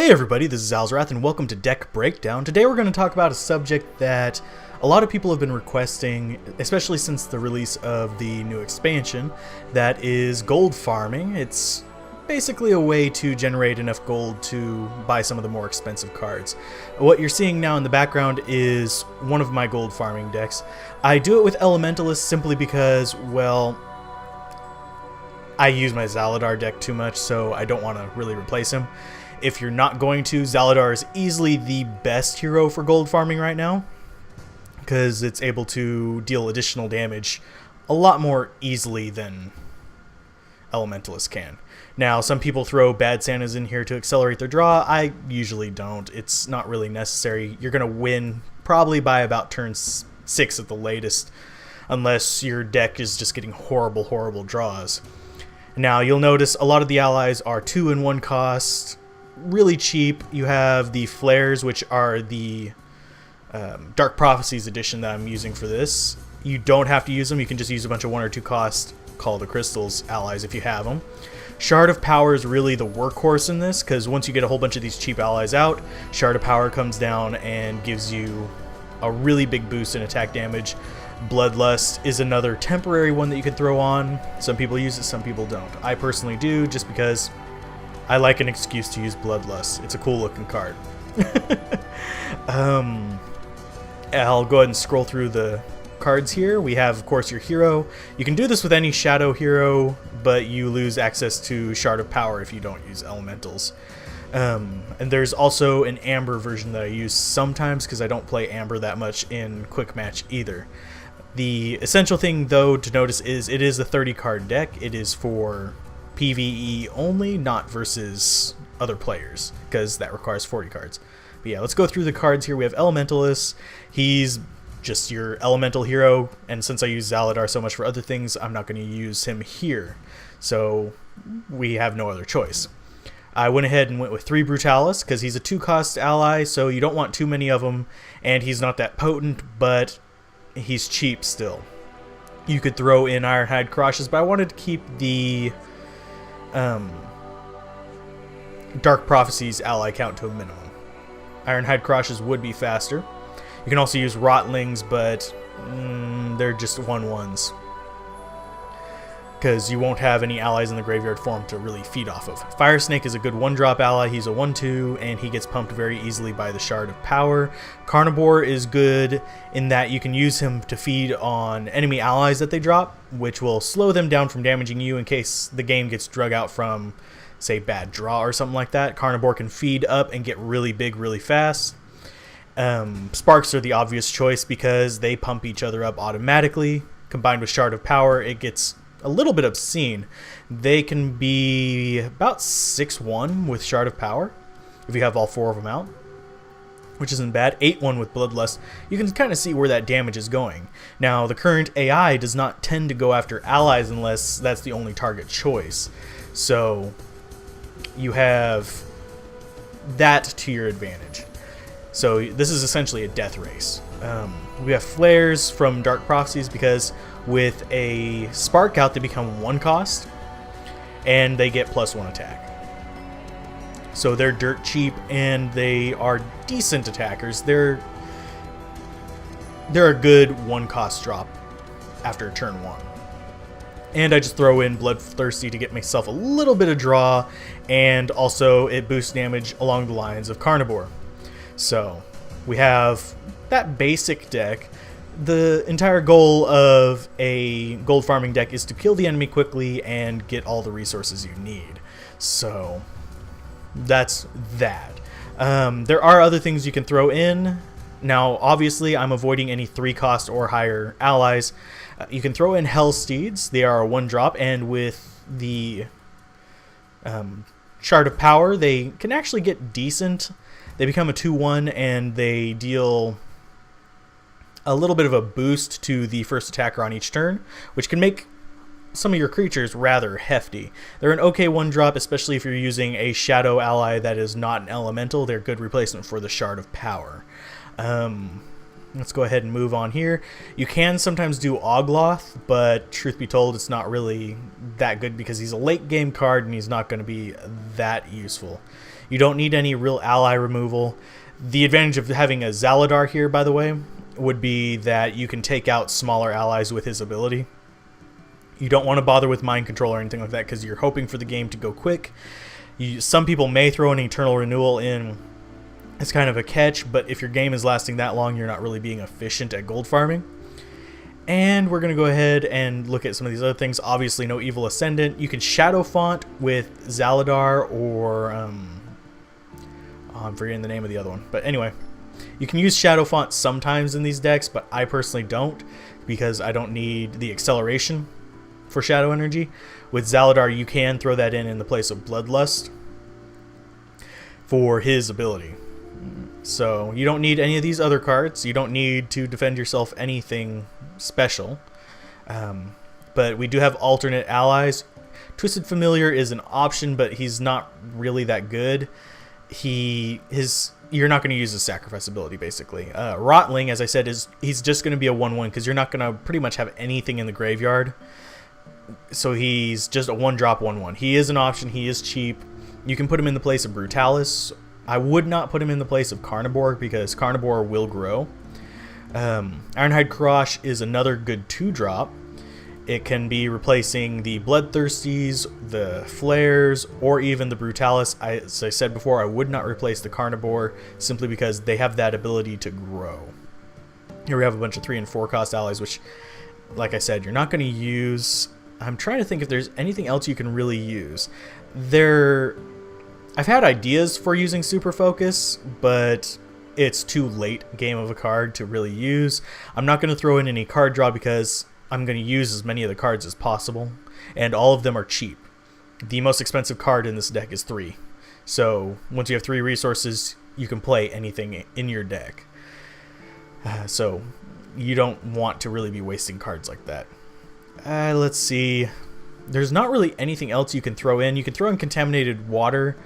Hey everybody, this is Alzrath and welcome to Deck Breakdown. Today we're going to talk about a subject that a lot of people have been requesting, especially since the release of the new expansion, that is gold farming. It's basically a way to generate enough gold to buy some of the more expensive cards. What you're seeing now in the background is one of my gold farming decks. I do it with Elementalist simply because, well, I use my Zaladar deck too much, so I don't want to really replace him. If you're not going to, Zaladar is easily the best hero for gold farming right now, because it's able to deal additional damage a lot more easily than Elementalist can. Now, some people throw Bad Santas in here to accelerate their draw. I usually don't. It's not really necessary. You're going to win probably by about turn 6 at the latest, unless your deck is just getting horrible draws. Now, you'll notice a lot of the allies are 2 and 1 cost. Really cheap. You have the flares, which are the Dark Prophecies edition that I'm using for this. You don't have to use them. You can just use a bunch of 1 or 2 cost Call the Crystals allies if you have them. Shard of Power is really the workhorse in this, because once you get a whole bunch of these cheap allies out, Shard of Power comes down and gives you a really big boost in attack damage. Bloodlust is another temporary one that you can throw on. Some people use it, some people don't. I personally do, just because I like an excuse to use Bloodlust. It's a cool looking card. I'll go ahead and scroll through the cards here. We have, of course, your hero. You can do this with any shadow hero, but you lose access to Shard of Power if you don't use elementals. And there's also an Amber version that I use sometimes because I don't play Amber that much in Quick Match either. The essential thing, though, to notice is it is a 30 card deck. It is for PvE only, not versus other players, because that requires 40 cards. But yeah, let's go through the cards here. We have Elementalist. He's just your elemental hero, and since I use Zaladar so much for other things, I'm not going to use him here. So we have no other choice. I went ahead and went with 3 Brutalis, because he's a 2-cost ally, so you don't want too many of them, and he's not that potent, but he's cheap still. You could throw in Ironhide Crosses, but I wanted to keep the Dark Prophecies ally count to a minimum. Ironhide Crosses would be faster. You can also use Rotlings, but they're just 1/1s, because you won't have any allies in the graveyard for him to really feed off of. Fire Snake is a good 1-drop ally. He's a 1/2, and he gets pumped very easily by the Shard of Power. Carnivore is good in that you can use him to feed on enemy allies that they drop, which will slow them down from damaging you in case the game gets drug out from, say, bad draw or something like that. Carnivore can feed up and get really big really fast. Sparks are the obvious choice because they pump each other up automatically. Combined with Shard of Power, it gets a little bit obscene. They can be about 6/1 with Shard of Power if you have all 4 of them out, which isn't bad. 8/1 with Bloodlust. You can kind of see where that damage is going. Now, the current AI does not tend to go after allies unless that's the only target choice. So you have that to your advantage. So this is essentially a death race. We have flares from Dark Prophecies because with a spark out they become 1 cost and they get +1 attack. So they're dirt cheap and they are decent attackers. They're a good 1 cost drop after turn 1. And I just throw in Bloodthirsty to get myself a little bit of draw, and also it boosts damage along the lines of Carnivore. So we have that basic deck. The entire goal of a gold farming deck is to kill the enemy quickly and get all the resources you need. So that's that. There are other things you can throw in. Now, obviously, I'm avoiding any 3-cost or higher allies. You can throw in Hellsteeds. They are a 1-drop, and with the Shard of Power, they can actually get decent. They become a 2/1, and they deal a little bit of a boost to the first attacker on each turn, which can make some of your creatures rather hefty. They're an okay 1-drop, especially if you're using a shadow ally that is not an elemental. They're a good replacement for the Shard of Power. Let's go ahead and move on here. You can sometimes do Ogloth, but truth be told, it's not really that good because he's a late game card and he's not going to be that useful. You don't need any real ally removal. The advantage of having a Zaladar here, by the way, would be that you can take out smaller allies with his ability. You don't want to bother with mind control or anything like that because you're hoping for the game to go quick. Some people may throw an Eternal Renewal in. It's kind of a catch, but if your game is lasting that long, you're not really being efficient at gold farming. And we're going to go ahead and look at some of these other things. Obviously, no Evil Ascendant. You can Shadow Font with Zaladar or... I'm forgetting the name of the other one. But anyway, you can use Shadow Font sometimes in these decks, but I personally don't because I don't need the acceleration for Shadow Energy. With Zaladar, you can throw that in the place of Bloodlust for his ability. So you don't need any of these other cards. You don't need to defend yourself anything special. But we do have alternate allies. Twisted Familiar is an option, but he's not really that good. You're not going to use his sacrifice ability, basically. Rotling, as I said, he's just going to be a 1/1 because you're not going to pretty much have anything in the graveyard. So he's just a 1-drop 1/1. He is an option. He is cheap. You can put him in the place of Brutalis. I would not put him in the place of Carnivore because Carnivore will grow. Ironhide Krosh is another good 2-drop. It can be replacing the Bloodthirsties, the Flares, or even the Brutalis. As I said before, I would not replace the Carnivore simply because they have that ability to grow. Here we have a bunch of 3 and 4 cost allies, which, like I said, you're not going to use. I'm trying to think if there's anything else you can really use. I've had ideas for using Super Focus, but it's too late game of a card to really use. I'm not going to throw in any card draw because I'm going to use as many of the cards as possible, and all of them are cheap. The most expensive card in this deck is 3. So once you have 3 resources, you can play anything in your deck. So you don't want to really be wasting cards like that. Let's see. There's not really anything else you can throw in. You can throw in Contaminated Water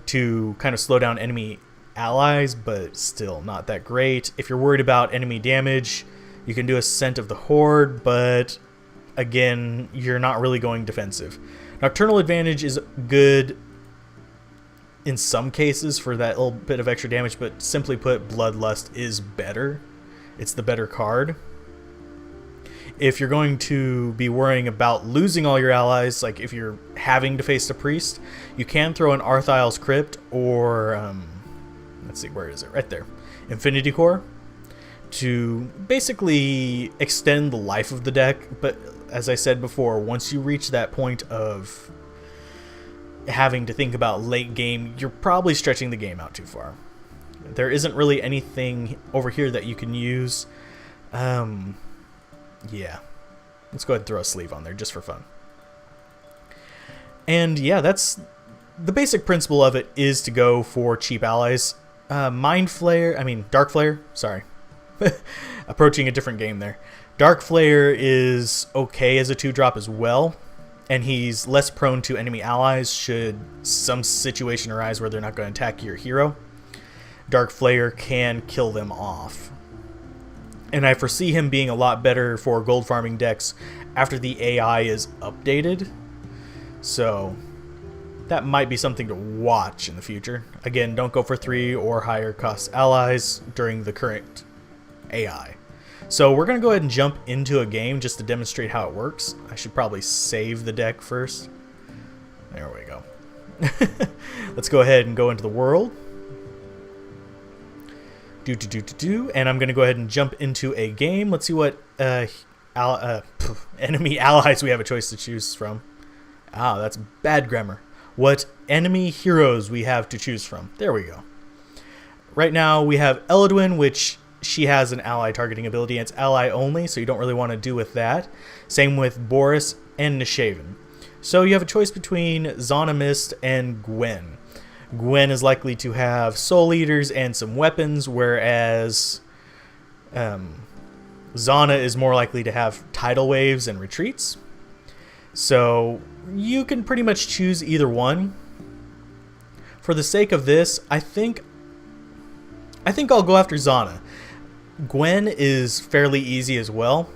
to kind of slow down enemy allies, but still not that great. If you're worried about enemy damage, you can do Ascent of the Horde, but again, you're not really going defensive. Nocturnal Advantage is good in some cases for that little bit of extra damage, but simply put, Bloodlust is better. It's the better card. If you're going to be worrying about losing all your allies, like if you're having to face a priest, you can throw in Arthile's Crypt or, let's see, where is it? Right there. Infinity Core to basically extend the life of the deck. But as I said before, once you reach that point of having to think about late game, you're probably stretching the game out too far. There isn't really anything over here that you can use. Yeah, let's go ahead and throw a sleeve on there just for fun. And yeah, that's the basic principle of it, is to go for cheap allies. Dark Flare, sorry. Approaching a different game there. Dark Flare is okay as a 2-drop as well, and he's less prone to enemy allies should some situation arise where they're not going to attack your hero. Dark Flare can kill them off. And I foresee him being a lot better for gold farming decks after the AI is updated. So that might be something to watch in the future. Again, don't go for 3 or higher cost allies during the current AI. So we're going to go ahead and jump into a game just to demonstrate how it works. I should probably save the deck first. There we go. Let's go ahead and go into the world. And I'm going to go ahead and jump into a game. Let's see what enemy allies we have a choice to choose from. Ah, that's bad grammar. What enemy heroes we have to choose from. There we go. Right now we have Eladwin, which she has an ally targeting ability. It's ally only, so you don't really want to do with that. Same with Boris and Nishaven. So you have a choice between Zana Mist and Gwen. Gwen is likely to have Soul Eaters and some weapons, whereas Zana is more likely to have Tidal Waves and Retreats. So you can pretty much choose either one. For the sake of this, I think I'll go after Zana. Gwen is fairly easy as well.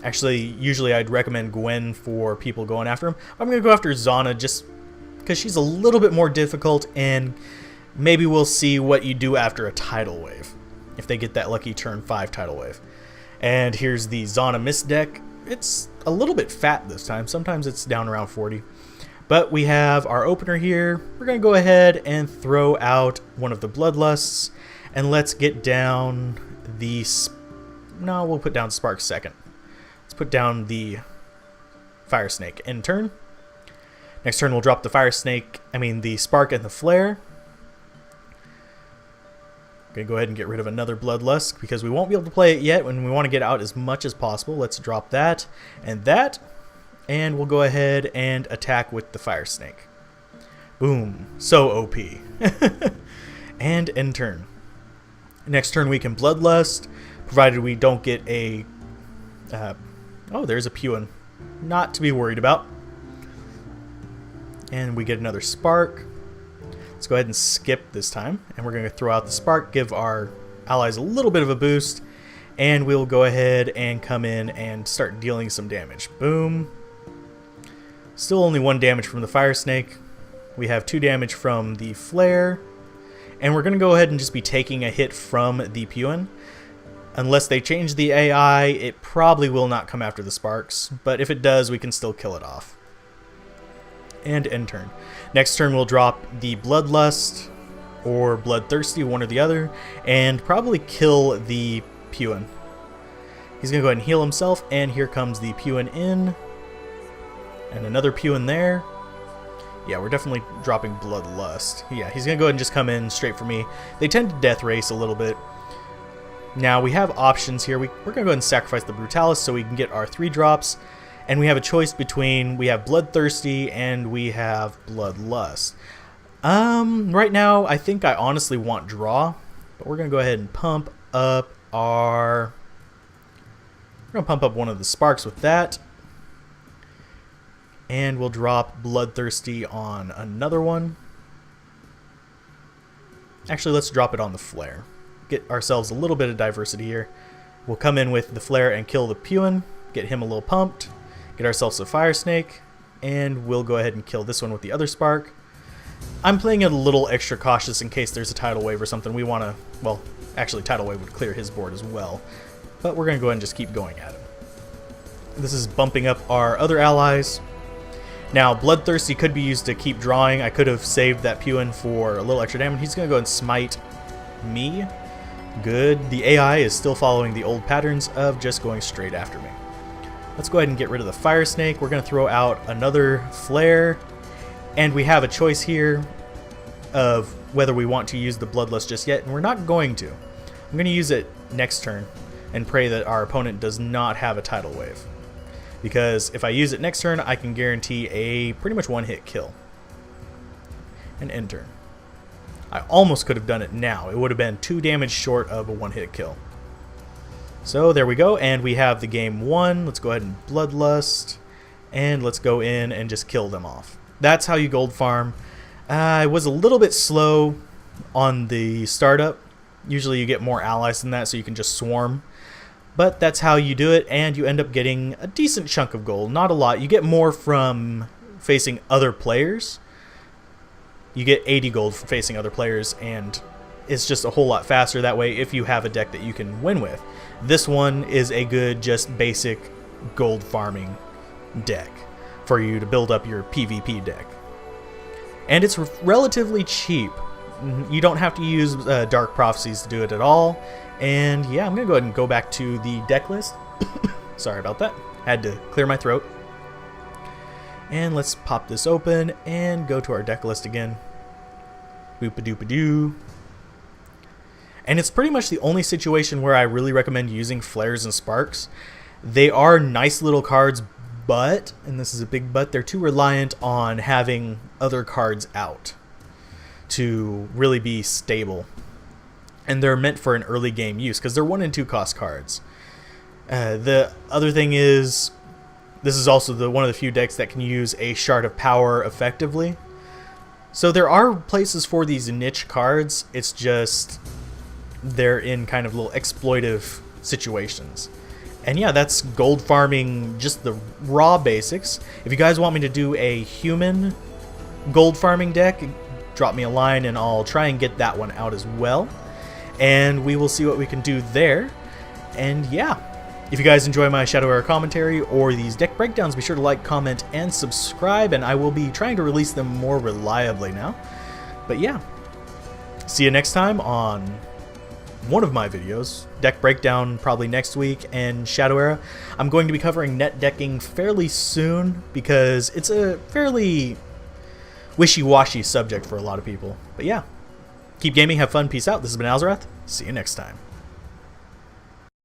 Actually, usually I'd recommend Gwen for people going after him. I'm going to go after Zana just because she's a little bit more difficult, and maybe we'll see what you do after a tidal wave, if they get that lucky turn 5 tidal wave. And here's the Zana Mist deck. It's a little bit fat this time. Sometimes it's down around 40. But we have our opener here. We're going to go ahead and throw out one of the Bloodlusts, and let's get down the... No, we'll put down Spark second. Let's put down the Fire Snake. End turn. Next turn we'll drop the the Spark and the Flare. Gonna go ahead and get rid of another Bloodlust because we won't be able to play it yet when we want to get out as much as possible. Let's drop that and that. And we'll go ahead and attack with the Fire Snake. Boom. So OP. And end turn. Next turn we can Bloodlust, provided we don't get a... oh, there's a Puin. Not to be worried about. And we get another Spark. Let's go ahead and skip this time. And we're going to throw out the Spark, give our allies a little bit of a boost. And we'll go ahead and come in and start dealing some damage. Boom. Still only 1 damage from the Fire Snake. We have 2 damage from the Flare. And we're going to go ahead and just be taking a hit from the Puin. Unless they change the AI, it probably will not come after the Sparks. But if it does, we can still kill it off. And end turn. Next turn we'll drop the Bloodlust or Bloodthirsty, one or the other, and probably kill the Puin. He's going to go ahead and heal himself, and here comes the Puin in. And another Puin there. Yeah, we're definitely dropping Bloodlust. Yeah, he's going to go ahead and just come in straight for me. They tend to death race a little bit. Now, we have options here. We're going to go ahead and sacrifice the Brutalis so we can get our 3 drops. And we have a choice between, we have Bloodthirsty and we have Bloodlust. Right now, I think I honestly want Draw. But we're going to go ahead and pump up our... We're going to pump up one of the Sparks with that. And we'll drop Bloodthirsty on another one. Actually, let's drop it on the Flare. Get ourselves a little bit of diversity here. We'll come in with the Flare and kill the Puin. Get him a little pumped. Get ourselves a Fire Snake. And we'll go ahead and kill this one with the other Spark. I'm playing it a little extra cautious in case there's a Tidal Wave or something. We want to... Well, actually, Tidal Wave would clear his board as well. But we're going to go ahead and just keep going at him. This is bumping up our other allies. Now, Bloodthirsty could be used to keep drawing. I could have saved that Puin for a little extra damage. He's going to go and smite me. Good. The AI is still following the old patterns of just going straight after me. Let's go ahead and get rid of the Fire Snake. We're going to throw out another Flare. And we have a choice here of whether we want to use the Bloodlust just yet. And we're not going to. I'm going to use it next turn and pray that our opponent does not have a Tidal Wave. Because if I use it next turn, I can guarantee a pretty much one-hit kill. And end turn. I almost could have done it now. It would have been 2 damage short of a one-hit kill. So there we go, and we have the game won. Let's go ahead and Bloodlust, and let's go in and just kill them off. That's how you gold farm. I was a little bit slow on the startup. Usually you get more allies than that, so you can just swarm. But that's how you do it, and you end up getting a decent chunk of gold. Not a lot. You get more from facing other players. You get 80 gold from facing other players, and it's just a whole lot faster that way if you have a deck that you can win with. This one is a good, just basic gold farming deck for you to build up your PvP deck. And it's relatively cheap. You don't have to use Dark Prophecies to do it at all. And yeah, I'm going to go ahead and go back to the deck list. Sorry about that. Had to clear my throat. And let's pop this open and go to our deck list again. Boop-a-doop-a-doo. And it's pretty much the only situation where I really recommend using Flares and Sparks. They are nice little cards, but, and this is a big but, they're too reliant on having other cards out to really be stable. And they're meant for an early game use because they're 1 and 2 cost cards. The other thing is, this is also one of the few decks that can use a Shard of Power effectively. So there are places for these niche cards. It's just they're in kind of little exploitive situations. And yeah, that's gold farming, just the raw basics. If you guys want me to do a human gold farming deck, drop me a line and I'll try and get that one out as well. And we will see what we can do there. And yeah, if you guys enjoy my Shadow Era commentary or these deck breakdowns, be sure to like, comment, and subscribe, and I will be trying to release them more reliably now. But yeah, see you next time on one of my videos. Deck breakdown probably next week, and Shadow Era. I'm going to be covering net decking fairly soon because it's a fairly wishy-washy subject for a lot of people. But yeah, keep gaming, have fun, peace out. This has been Alzarath. See you next time.